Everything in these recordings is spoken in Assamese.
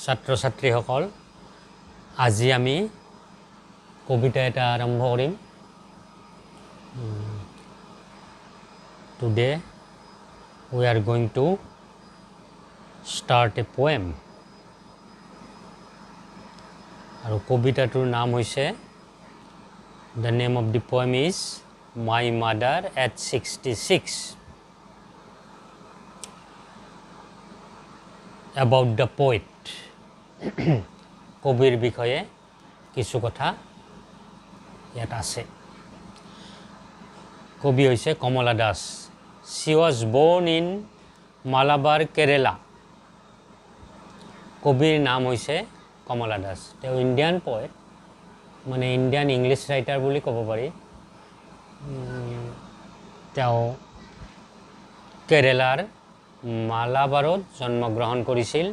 ছাত্ৰ ছাত্ৰীসকল আজি আমি কবিতা এটা আৰম্ভ কৰিম Today we are going to start a poem আৰু কবিতাটোৰ নাম হৈছে The name of the poem is My Mother at 66 About the poet কবিৰ বিষয়ে কিছু কথা ইয়াত আছে কবি হৈছে কমলা Das She was born in Malabar, Kerala কবিৰ নাম হৈছে কমলা দাস তেওঁ ইণ্ডিয়ান পোয়েট মানে ইণ্ডিয়ান ইংলিছ ৰাইটাৰ বুলি ক'ব পাৰি তেওঁ কেৰেলাৰ মালাবাৰত জন্মগ্ৰহণ কৰিছিল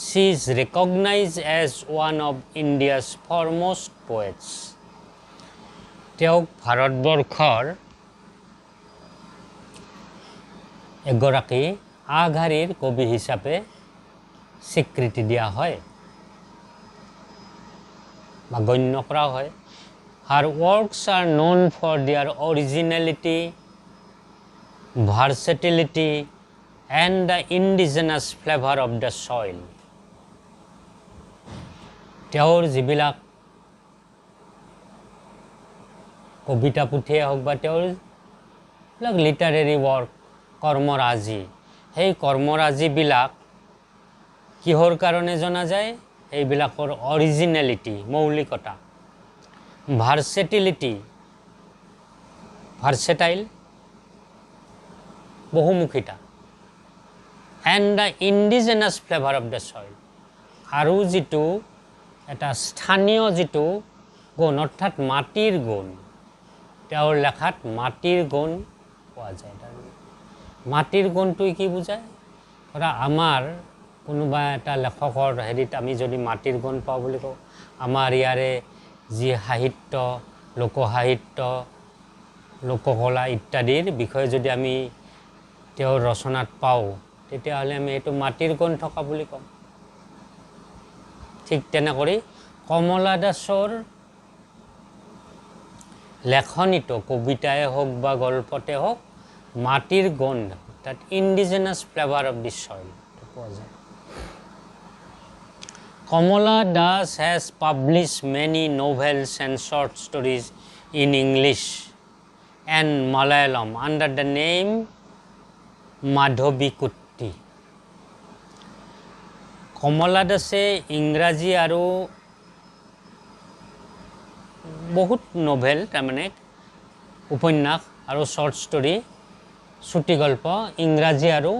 She is recognized as one of India's foremost poets. তেওঁক ভাৰতবৰ্ষৰ এগৰাকী আগশাৰীৰ কবি হিচাপে স্বীকৃতি দিয়া হয় বা গণ্য কৰা হয় Her works are known for their originality, versatility, and the indigenous flavor of the soil. তেওঁৰ যিবিলাক কবিতা পুথিয়ে হওক বা তেওঁৰ লিটাৰেৰী ৱৰ্ক কৰ্মৰাজি সেই কৰ্মৰাজিবিলাক কিহৰ কাৰণে জনা যায় এইবিলাকৰ অৰিজিনেলিটি মৌলিকতা versatile বহুমুখিতা and the indigenous flavor of the soil আৰু যিটো এটা স্থানীয় যিটো গুণ অৰ্থাৎ মাটিৰ গুণ তেওঁৰ লেখাত মাটিৰ গুণ পোৱা যায় মাটিৰ গুণটোই কি বুজায় ধৰা আমাৰ কোনোবা এটা লেখকৰ হেৰিত আমি যদি মাটিৰ গুণ পাওঁ বুলি কওঁ আমাৰ ইয়াৰে যি সাহিত্য লোকসাহিত্য লোককলা ইত্যাদিৰ বিষয়ে যদি আমি তেওঁৰ ৰচনাত পাওঁ তেতিয়াহ'লে আমি এইটো মাটিৰ গুণ থকা বুলি কওঁ ঠিক তেনেকৈ কমলা দাসৰ লেখনিটো কবিতাই হওক বা গল্পতে হওক মাটিৰ গুণ অৰ্থাৎ indigenous flavour of the soil পোৱা যায় Kamala Das has published many novels and short stories in English and Malayalam under the name Madhavikutty. Kamala Dase ইংৰাজী আৰু বহুত নভেল তাৰমানে উপন্যাস আৰু শৰ্ট ষ্টৰী চুটি গল্প ইংৰাজী আৰু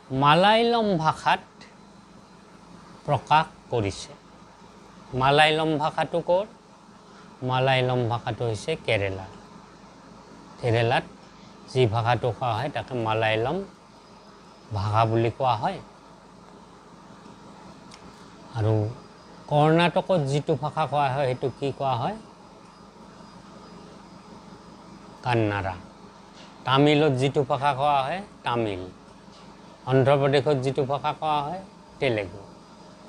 মালায়ালম ভাষাত প্ৰকাশ কৰিছে মালায়ালম ভাষাটো ক'ৰ মালায়ালম ভাষাটো হৈছে কেৰেলাত যি ভাষাটো কোৱা হয় তাকে মালায়ালম ভাষা বুলি কোৱা হয় আৰু কৰ্ণাটকত যিটো ভাষা কোৱা হয় সেইটো কি কোৱা হয় কান্নাড়া তামিলত যিটো ভাষা কোৱা হয় তামিল অন্ধ্ৰ প্ৰদেশত যিটো ভাষা কোৱা হয় তেলেগু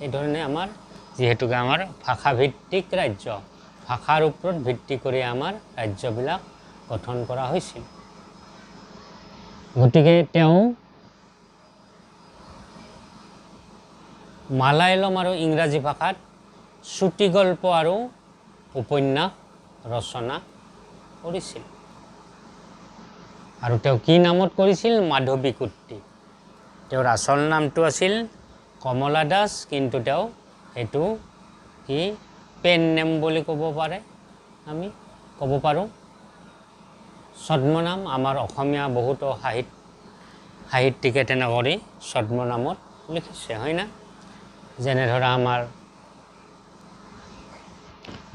এই ধৰণে আমাৰ যিহেতুকে আমাৰ ভাষাভিত্তিক ৰাজ্য ভাষাৰ ওপৰত ভিত্তি কৰি আমাৰ ৰাজ্যবিলাক গঠন কৰা হৈছিল গতিকে তেওঁ মালায়ালম আৰু ইংৰাজী ভাষাত চুটি গল্প আৰু উপন্যাস ৰচনা কৰিছিল আৰু তেওঁ কি নামত কৰিছিল মাধৱীকুট্টি তেওঁৰ আচল নামটো আছিল কমলা দাস কিন্তু তেওঁ এইটো কি পেন নেম বুলি ক'ব পাৰে আমি ক'ব পাৰোঁ ছদ্মনাম আমাৰ অসমীয়া বহুতো সাহিত্যিকে তেনেকৈ ছদ্মনামত লিখিছে হয় না যেনে ধৰা আমাৰ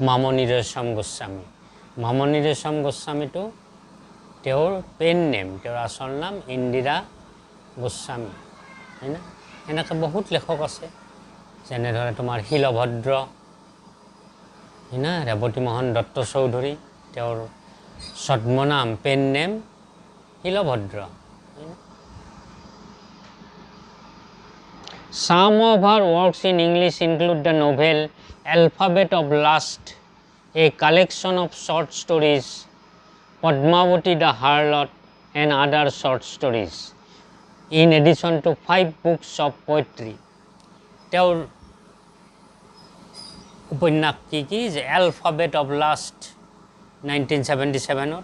মামণি ৰয়ছম গোস্বামীটো তেওঁৰ পেন নেম তেওঁৰ আচল নাম ইন্দিৰা গোস্বামী হয় না এনেকৈ বহুত লেখক আছে যেনে ধৰা তোমাৰ শিলভদ্ৰ হয় না ৰেৱতী মোহন দত্ত চৌধুৰী তেওঁৰ ছদ্মনাম, pen name Shilabhadra. Some of her works in English include the novel Alphabet of Lust, a collection of short stories, Padmavati the Harlot, and other short stories, in addition to 5 books of poetry. তেওঁৰ উপন্যাস কি যে Alphabet of Lust 1977,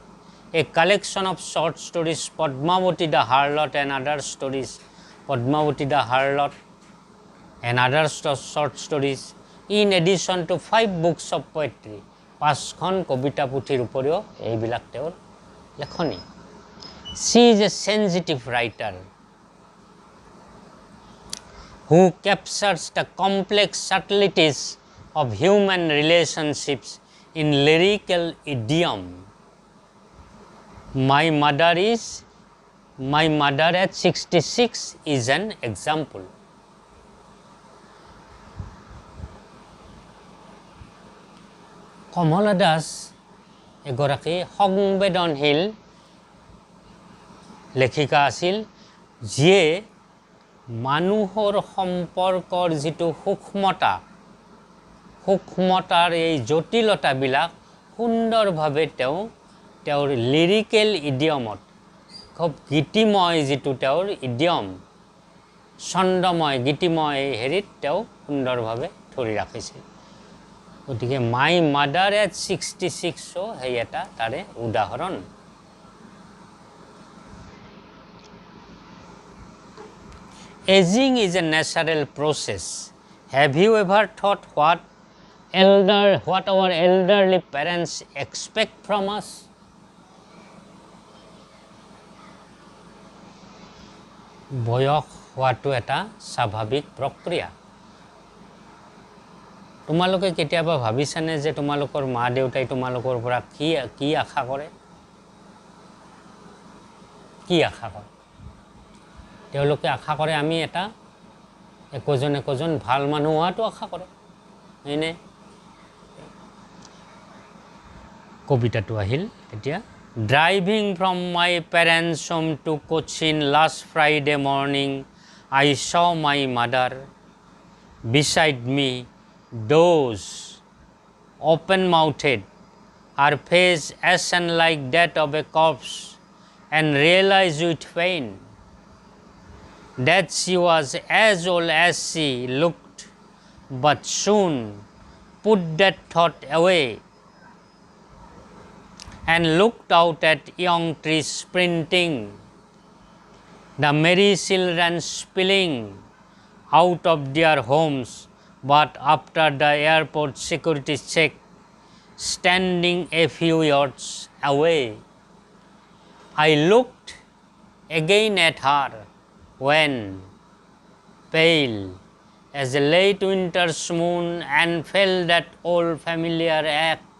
a collection of short stories, Padmavati the Harlot and other stories, Padmavati the Harlot and other short stories, in addition to 5 books of poetry, 5খন কবিতা পুথিৰ উপৰিও এইবিলাক তেওঁৰ লেখনি। She is a sensitive writer who captures the complex subtleties of human relationships in lyrical idiom. My mother at 66 is an example. কমলা দাস এগৰাকী সংবেদনশীল লেখিকা আছিল, যিয়ে মানুহৰ সম্পৰ্কৰ যিটো সূক্ষ্মতাৰ এই জটিলতাবিলাক সুন্দৰভাৱে তেওঁৰ লিৰিকেল ইডিয়মত, খুব গীতিময় যিটো তেওঁৰ ইডিয়ম, ছন্দময় গীতিময় হেৰিত তেওঁ সুন্দৰভাৱে ধৰি ৰাখিছিল। গতিকে মাই মাদাৰ এট 66 সেই এটা তাৰে উদাহৰণ। Aging is a natural process. Have you ever thought what our elderly parents expect from us? বয়স হোৱাটো এটা স্বাভাৱিক প্ৰক্ৰিয়া। তোমালোকে কেতিয়াবা ভাবিছানে যে তোমালোকৰ মা দেউতাই তোমালোকৰ পৰা কি আশা কৰে? কি আশা কৰে? তেওঁলোকে আশা কৰে আমি একোজন ভাল মানুহ হোৱাটো আশা কৰে, হয়নে? কবিতাটো আহিল এতিয়া। Driving from my parents' home to Cochin last Friday morning, I saw my mother beside me, dozed, open-mouthed, her face ashen like that of a corpse, and realized with pain that she was as old as she looked, but soon put that thought away and looked out at young trees sprinting, the merry children spilling out of their homes, but after the airport security check, standing a few yards away. I looked again at her when, pale as a late winter's moon, and felt that old familiar ache,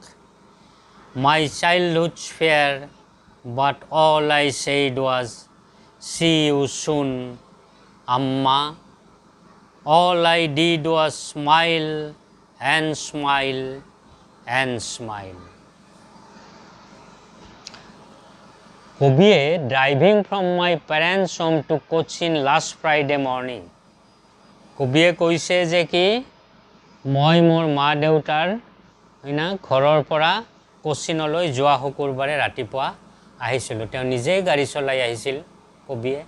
my childhood's fear, but all I said was, see you soon, Amma. All I did was smile and smile and smile. কবিয়ে driving from my parents home to Cochin last Friday morning, কবিয়ে কৈছে যে কি মই মোৰ মা দেউতাৰ ঘৰৰ পৰা কোচিনলৈ যোৱা শুকুৰবাৰে ৰাতিপুৱা আহিছিলোঁ। তেওঁ নিজেই গাড়ী চলাই আহিছিল কবিয়ে।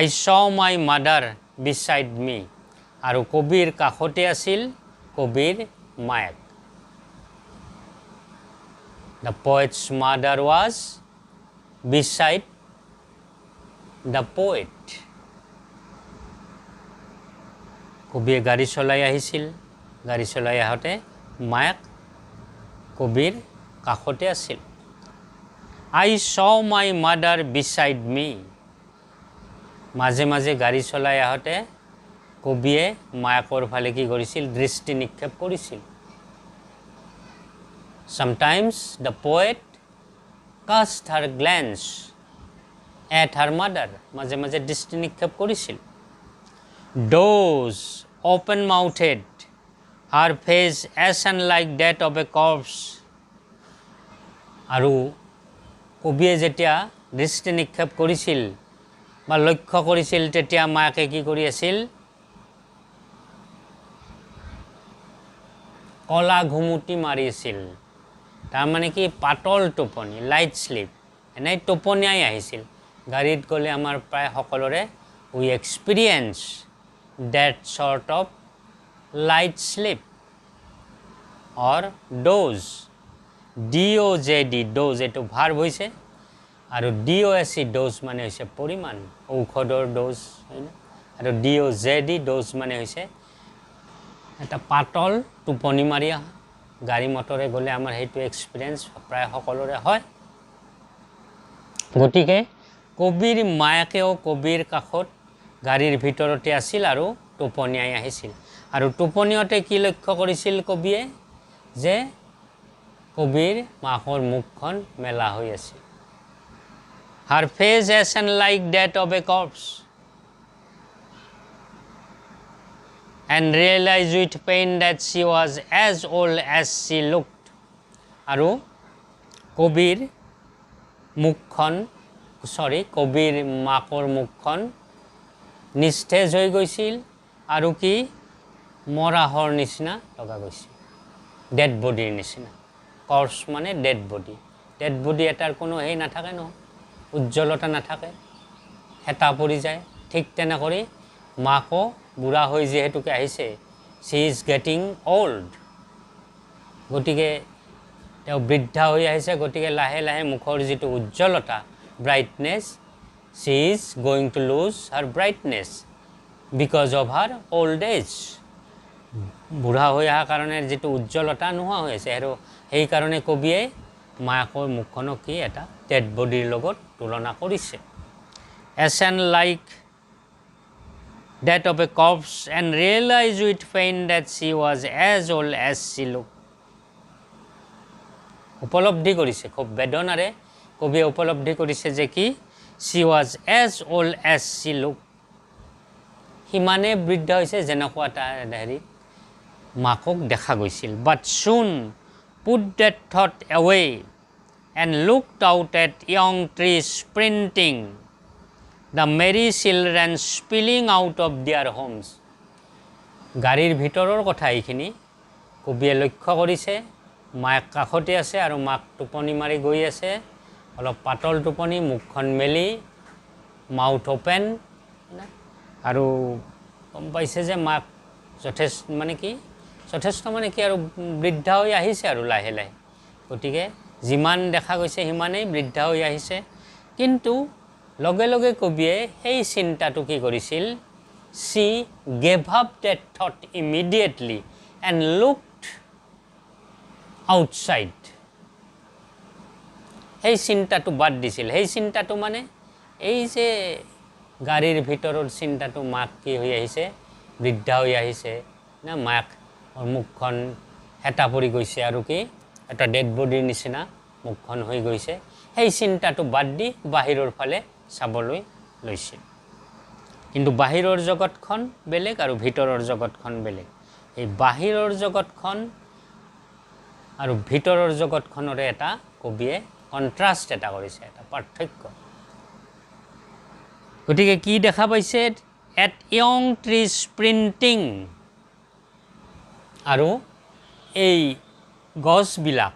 I saw my mother beside me, আৰু কবিৰ কাষতে আছিল কবিৰ মায়েক। The poet's mother was beside the poet. কবিয়ে গাড়ী চলাই আহিছিল, গাড়ী চলাই আহোঁতে মায়েক কবিৰ কাষতে আছিল। I saw my mother beside me. মাজে মাজে গাড়ী চলাই আহোঁতে কবিয়ে মায়াকৰ ফালে কি কৰিছিল? দৃষ্টি নিক্ষেপ কৰিছিল। Sometimes the poet cast her glance at her mother. মাজে মাজে দৃষ্টি নিক্ষেপ কৰিছিল। Dozed, open-mouthed, her face ashen like that of a corpse, আৰু কবিয়ে যেতিয়া দৃষ্টি নিক্ষেপ কৰিছিল বা লক্ষ্য কৰিছিল তেতিয়া মাকে কি কৰি আছিল কলা ঘুমুটি মাৰিছিল তাৰমানে কি পাতল টোপনি লাইট স্লিপ এনে টোপনিয়াই আহিছিল গাড়ীত গ'লে আমাৰ প্ৰায় সকলোৰে উই experience that sort of light sleep or doze DOZD doze এটো ভার্ব হইছে আৰু DOSE dose মানে হইছে পৰিমাণ ঔষধৰ ডোজ হয়না আৰু DOZD dose মানে হইছে এটা পাতল টোপনি মাৰিয়া গাড়ী মটৰে গ'লে আমাৰ হেতু এক্সপিৰিয়েন্স প্ৰায় সকলোৰে হয় গতিকে কবিৰ মায়াকেও কবিৰ কাখত গাড়ীৰ ভিতৰতে আছিল আৰু টোপনিয়াই আহিছিল আৰু টোপনিয়তে কি লক্ষ্য কৰিছিল কবিয়ে যে কবিৰ মাকৰ মুখখন মেলা হৈ আছিল her face as like that of a corpse and realized with pain that she was as old as she looked আৰু কবিৰ মুখখন কবিৰ মাকৰ মুখখন নিস্তেজ হৈ গৈছিল আৰু কি মৰাহৰ নিচিনা লগা গৈছিল ডেড বডিৰ নিচিনা কৰ্পছ মানে ডেড বডি এটাৰ কোনো হেই নাথাকে ন উজ্জ্বলতা নাথাকে হেতা পৰি যায় ঠিক তেনে কৰি মাকো বুঢ়া হৈ যেহেতুকে আহিছে she is getting old গতিকে তেওঁ বৃদ্ধা হৈ আহিছে গতিকে লাহে লাহে মুখৰ যিটো উজ্জ্বলতা brightness she is going to lose her brightness because of her old age বুঢ়া হৈ অহা কাৰণে যেটো উজ্জ্বলতা নোহোৱা হৈ আছে আৰু সেই কাৰণে কবিয়ে মাকৰ মুখখনক কি এটা ডেড বডিৰ লগত তুলনা কৰিছে as and like that of a corpse and realized with pain that she was as old as she looked উপলব্ধি কৰিছে খুব বেদনাৰে কবিয়ে উপলব্ধি কৰিছে যে কি she was as old as she looked হিমানে বৃদ্ধ হৈছে যেনেকুৱা তাৰ হেৰি মাকক দেখা গৈছিল but soon put that thought away and looked out at young trees sprinting the merry children spilling out of their homes গাড়ীৰ ভিতৰৰ কথা এইখিনি কবিয়ে লক্ষ্য কৰিছে মাক কাষতে আছে আৰু মাক টোপনি মাৰি গৈ আছে অলপ পাতল টোপনি মুখখন মেলি মাউথ ওপেন আৰু গম পাইছে যে মাক যথেষ্ট মানে কি আৰু বৃদ্ধা হৈ আহিছে আৰু লাহে লাহে গতিকে যিমান দেখা গৈছে সিমানেই বৃদ্ধা হৈ আহিছে কিন্তু লগে লগে কবিয়ে সেই চিন্তাটো কি কৰিছিল she gave up that thought immediately and looked outside সেই চিন্তাটো বাদ দিছিল সেই চিন্তাটো মানে এই যে গাড়ীৰ ভিতৰৰ চিন্তাটো মাক কি হৈ আহিছে বৃদ্ধা হৈ আহিছে না মাক মুখখন হেতা পৰি গৈছে আৰু কি এটা ডেড বডিৰ নিচিনা মুখখন হৈ গৈছে সেই চিন্তাটো বাদ দি বাহিৰৰ ফালে চাবলৈ লৈছিল কিন্তু বাহিৰৰ জগতখন বেলেগ আৰু ভিতৰৰ জগতখন বেলেগ এই বাহিৰৰ জগতখন আৰু ভিতৰৰ জগতখনৰে এটা কবিয়ে কন্ট্ৰাষ্ট এটা কৰিছে এটা পাৰ্থক্য গতিকে কি দেখা পাইছে at young trees sprinting আৰু এই গছবিলাক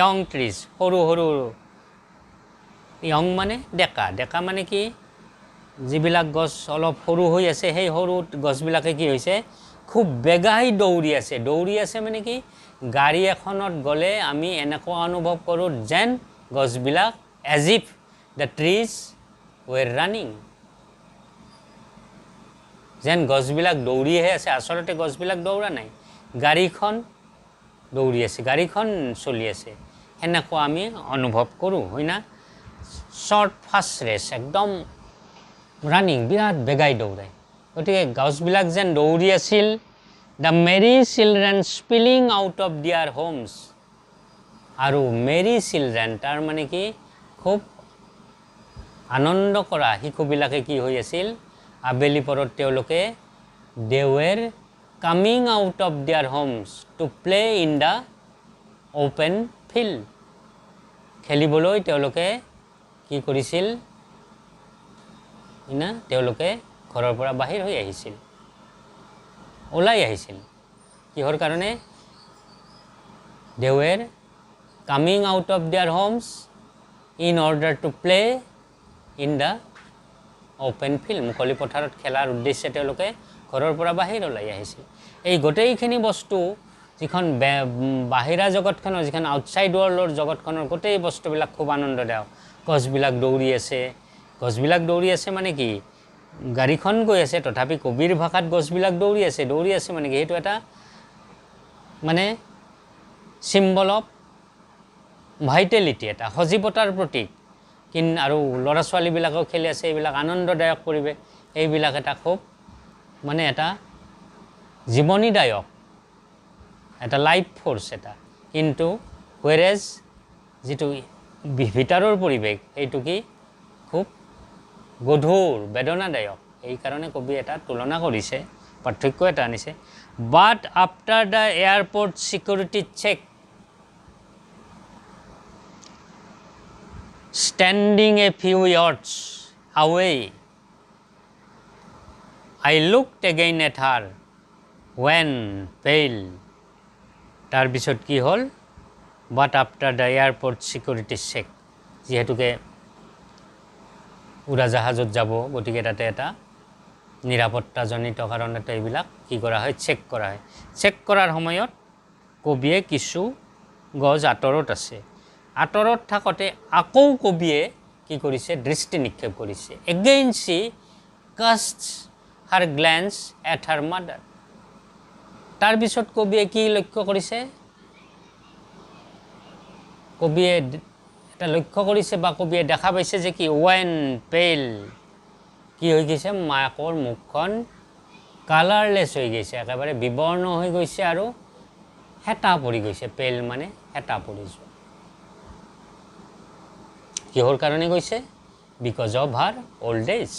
young trees সৰু সৰু young মানে ডেকা মানে কি যিবিলাক গছ অলপ সৰু হৈ আছে সেই সৰু গছবিলাকে কি হৈছে খুব বেগাই দৌৰি আছে মানে কি গাড়ী এখনত গ'লে আমি এনেকুৱা অনুভৱ কৰোঁ যেন গছবিলাক as if the trees were running যেন গছবিলাক দৌৰিহে আছে আচলতে গছবিলাক দৌৰা নাই গাড়ীখন দৌৰি আছে গাড়ীখন চলি আছে এনেকুৱা আমি অনুভৱ কৰোঁ হয় না short fast race একদম ৰানিং বিৰাট বেগাই দৌৰাই গতিকে গছবিলাক যেন দৌৰি আছিল the merry children spilling out of their homes আৰু merry children তাৰ মানে কি খুব আনন্দ কৰা শিশুবিলাকে কি হৈ আছিল আবেলি পৰত তেওঁলোকে they were coming out of their homes to play in the open field খেলিবলৈ তেওঁলোকে কি কৰিছিল না তেওঁলোকে ঘৰৰ পৰা বাহিৰ হৈ আহিছিল ওলাই আহিছিল কিহৰ কাৰণে they were coming out of their homes in order to play in the open field মুকলি পথাৰত খেলাৰ উদ্দেশ্যে তেওঁলোকে ঘৰৰ পৰা বাহিৰ ওলাই আহিছিল এই গোটেইখিনি বস্তু যিখন বাহিৰা জগতখনৰ যিখন আউটসাইড ৱৰ্ল্ডৰ জগতখনৰ গোটেই বস্তুবিলাক খুব আনন্দদায়ক গছবিলাক দৌৰি আছে মানে কি গাড়ীখন গৈ আছে তথাপি কবিৰ ভাষাত গছবিলাক দৌৰি আছে মানে কি সেইটো এটা মানে সিম্বল অফ ভাইটেলিটি এটা সজীৱতাৰ প্ৰতীক আৰু ল'ৰা ছোৱালীবিলাকেও খেলি আছে এইবিলাক আনন্দদায়ক পৰিৱেশ এইবিলাক এটা খুব মানে এটা জীৱনীদায়ক এটা লাইফ ফ'ৰ্চ এটা কিন্তু হুৱেৰেজ যিটো ভিতৰৰ পৰিৱেশ এইটো কি খুব গধুৰ বেদনাদায়ক এইকাৰণে কবি এটা তুলনা কৰিছে পাৰ্থক্য এটা আনিছে but after the airport security check standing a few yards away I looked again at her when pale তাৰ পিছত কি হ'ল but after the airport security check যেহেতুকে উৰাজাহাজত যাব গতিকে তাতে এটা নিৰাপত্তাজনিত কাৰণত এইবিলাক কি কৰা হয় চেক কৰাৰ সময়ত কবিয়ে কিছু গজ আঁতৰত আছে আঁতৰত থাকতে আকৌ কবিয়ে কি কৰিছে দৃষ্টি নিক্ষেপ কৰিছে again she cast her glance at her mother তাৰ পিছত কবিয়ে কি লক্ষ্য কৰিছে কবিয়ে এটা লক্ষ্য কৰিছে বা কবিয়ে দেখা পাইছে যে কি when pale কি হৈ গৈছে মাকৰ মুখখন কালাৰলেছ হৈ গৈছে একেবাৰে বিবৰ্ণ হৈ গৈছে আৰু হেতা পৰি গৈছে পেল মানে হেতা পৰি যোৱা কিহৰ কাৰণে গৈছে because of her old age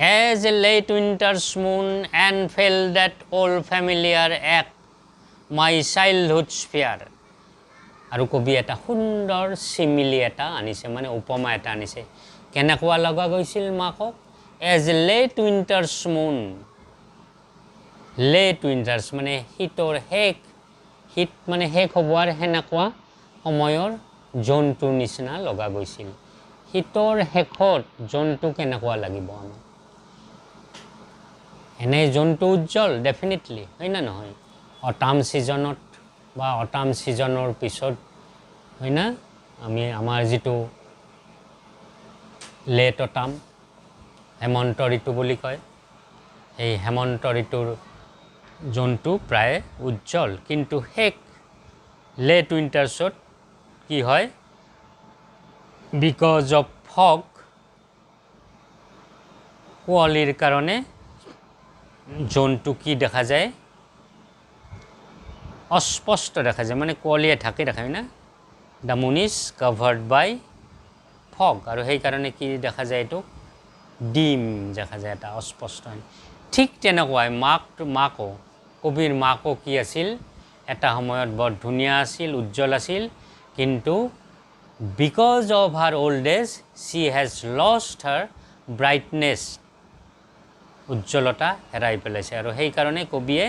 as a late winter's moon and felt that old familiar ache my childhood's fear আৰু কবি এটা সুন্দৰ সিমিলি এটা আনিছে মানে উপমা এটা আনিছে কেনেকুৱা লগা গৈছিল মাকক as a late winter's moon late winters মানে শীতৰ শীত মানে শেষ হ'বৰ হেনেকুৱা সময়ৰ জন্তুৰ নিচিনা লগা গৈছিল শীতৰ শেষত জন্তু কেনেকুৱা লাগিব আমাক এনে জন্তু উজ্জ্বল ডেফিনেটলি হয় না নহয় অটাম সিজনত বা অটাম সিজনৰ পিছত হয় না আমি আমাৰ যিটো লেট অটাম হেমন্ত ঋতু বুলি কয় এই হেমন্ত ঋতুৰ জন্তু প্ৰায় উজ্জ্বল কিন্তু শেষ লেট উইন্টাৰ্ছত কি হয় বিকজ অফ ফগ কুঁৱলীৰ কাৰণে জন্তু কি দেখা যায় অস্পষ্ট দেখা যায় মানে কুঁৱলীয়ে ঢাকি ৰাখে না the moon is covered by fog আৰু সেইকাৰণে কি দেখা যায় এইটো ডিম দেখা যায় এটা অস্পষ্ট ঠিক তেনেকুৱাই মাকো কবিৰ মাকো কি আছিল এটা সময়ত বৰ ধুনীয়া আছিল উজ্জ্বল আছিল কিন্তু because of her old age she has lost her brightness উজ্জ্বলতা হেৰাই পেলাইছে আৰু সেইকাৰণে কবিয়ে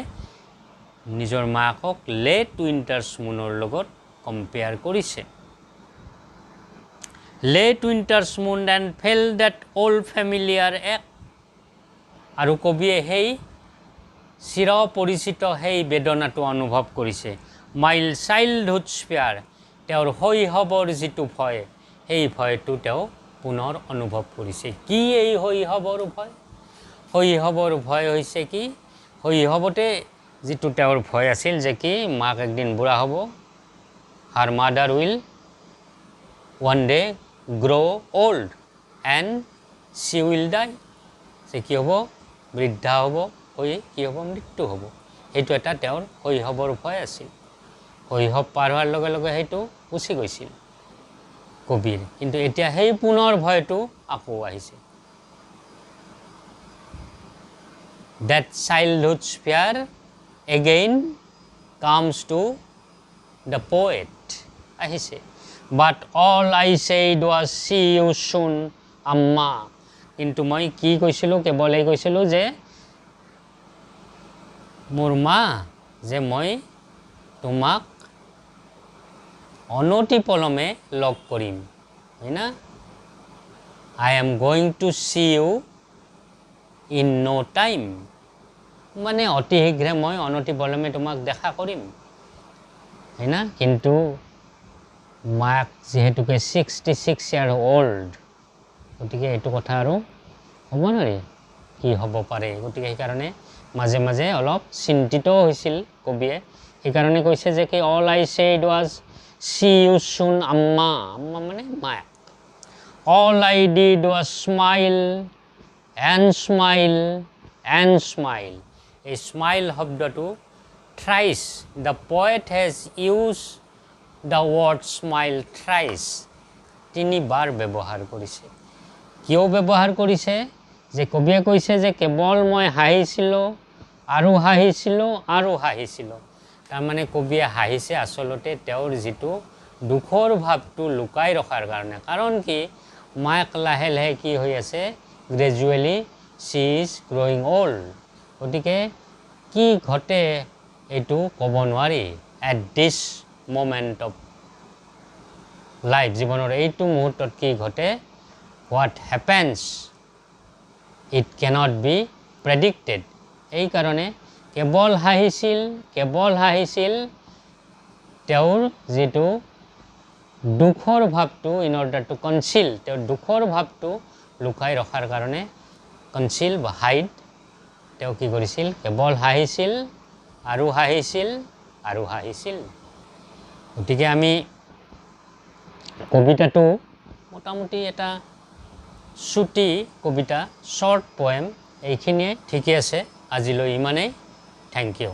নিজৰ মাকক লেট উইন্টাৰ্ছ মুনৰ লগত কম্পেয়াৰ কৰিছে let winters moon and fail that old familiar এক আৰু কবিয়ে সেই চিৰ পৰিচিত সেই বেদনাটো অনুভৱ কৰিছে মাইল চাইল্ডহুডছ ফিয়াৰ তেওঁৰ শৈশৱৰ যিটো ভয় সেই ভয়টো তেওঁ পুনৰ অনুভৱ কৰিছে কি এই শৈশৱৰ ভয় হৈছে কি শৈশৱতে যিটো তেওঁৰ ভয় আছিল যে কি মাক একদিন বুঢ়া হ'ব her mother will one day grow' old and she will die যে কি হ'ব বৃদ্ধা হ'ব হৈ কি হ'ব মৃত্যু হ'ব সেইটো এটা তেওঁৰ শৈশৱৰ ভয় আছিল শৈশৱ পাৰ হোৱাৰ লগে লগে সেইটো গুচি গৈছিল কবিৰ কিন্তু এতিয়া সেই পুনৰ ভয়টো আকৌ আহিছে that childhood's fear again comes to the poet আহিছে but all I said was see you soon আম্মা কিন্তু মই কি কৈছিলোঁ কেৱল এই কৈছিলোঁ যে মোৰ মা যে মই তোমাক অনতিপলমে লগ কৰিম হয় না I am going to see you in no time মানে অতি শীঘ্ৰে মই অনতিপলমে তোমাক দেখা কৰিম হয় না কিন্তু মাক যেহেতুকে 66 year old গতিকে এইটো কথা আৰু হ'ব নোৱাৰি কি হ'ব পাৰে গতিকে সেইকাৰণে মাজে মাজে অলপ চিন্তিত হৈছিল কবিয়ে সেইকাৰণে কৈছে যে কি all I said was see you soon আম্মা আম্মা মানে মায়া all I did was smile and smile and smile a smile শব্দটো thrice the poet has used the word smile thrice তিনিবাৰ ব্যৱহাৰ কৰিছে কিয় ব্যৱহাৰ কৰিছে যে কবিয়ে কৈছে যে কেৱল মই হাঁহিছিলোঁ আৰু হাঁহিছিলোঁ আৰু হাঁহিছিলোঁ তাৰমানে কবিয়ে হাঁহিছে আচলতে তেওঁৰ যিটো দুখৰ ভাৱটো লুকাই ৰখাৰ কাৰণে কাৰণ কি মাক লাহে লাহে কি হৈ আছে gradually she is growing old গতিকে কি ঘটে এইটো ক'ব নোৱাৰি at this moment of life জীৱনৰ এইটো মুহূৰ্তত কি ঘটে what happens it cannot be predicted এই কাৰণে কেৱল হাঁহিছিল তেওঁৰ যিটো দুখৰ ভাৱটো in order to conceal তেওঁৰ দুখৰ ভাৱটো লুকাই ৰখাৰ কাৰণে conceal বা hide তেওঁ কি কৰিছিল কেৱল হাঁহিছিল আৰু হাঁহিছিল আৰু হাঁহিছিল গতিকে আমি কবিতাটো মোটামুটি এটা চুটি কবিতা short poem এইখিনিয়ে ঠিকে আছে আজিলৈ ইমানেই থ্যাংক ইউ